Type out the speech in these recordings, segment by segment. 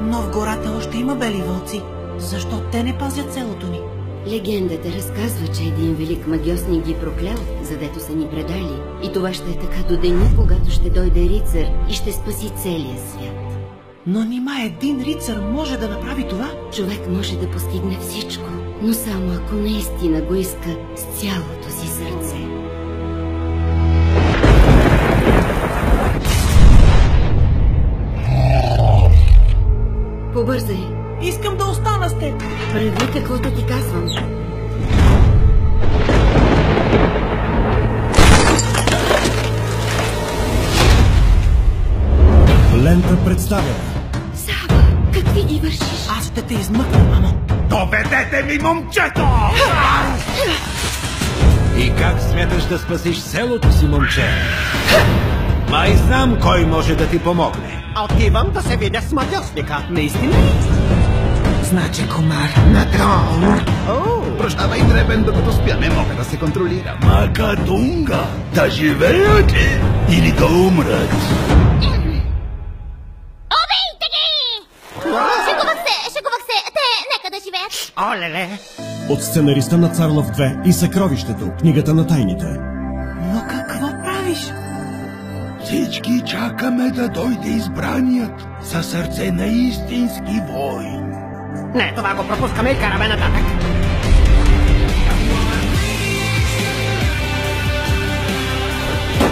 Но в гората още има бели вълци. Защо те не пазят селото ни? Легендата разказва, че един велик магьосник ги проклял, задето са ни предали. И това ще е така до деня, когато ще дойде рицар и ще спаси целия свят. Но нима един рицар може да направи това? Човек може да постигне всичко, но само ако наистина го иска с цялото си сърце. Побързай! Искам да остана с теб! Прави каквото ти казвам. Лента представя. Сава, какви ги вършиш? Аз ще те измъкна, мамо! Доведете ми момчето! И как смяташ да спасиш селото си, момче? Май знам кой може да ти помогне. Отивам да се видя с магьосника. Наистина ли? Значи, комар. На трон! Прощавай, дребен, докато спя, не мога да се контролирам. Макатунга, да живеят ли или да умрат? Убийте ги! Шегувах се, те нека да живеят. Олеле! От сценариста на Цар Лъв 2 и Съкровището, книгата на тайните. Но какво правиш? Всички чакаме да дойде избраният със сърце на истински войн. Не, това го пропускаме и караме нататък.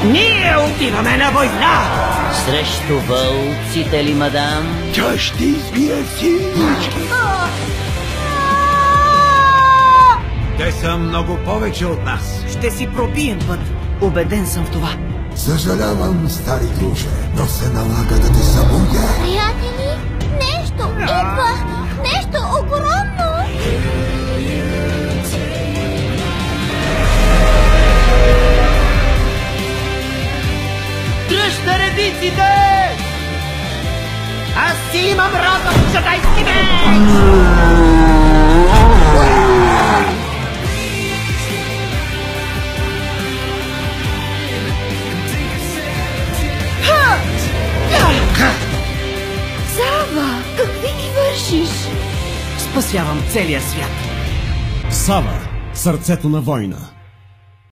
Ние отиваме на война! Срещу вълците ли, мадам? Тя ще избие всички. Те са много повече от нас. Ще си пробием път. Убеден съм в това. Съжалявам, стари друже, но се налага да те събудя. Приятели, нещо идва! Нещо огромно! Дръжте редиците! Аз си имам розов джедайски меч! Сава, какви ги вършиш? Спасявам целия свят. Сава, сърцето на война.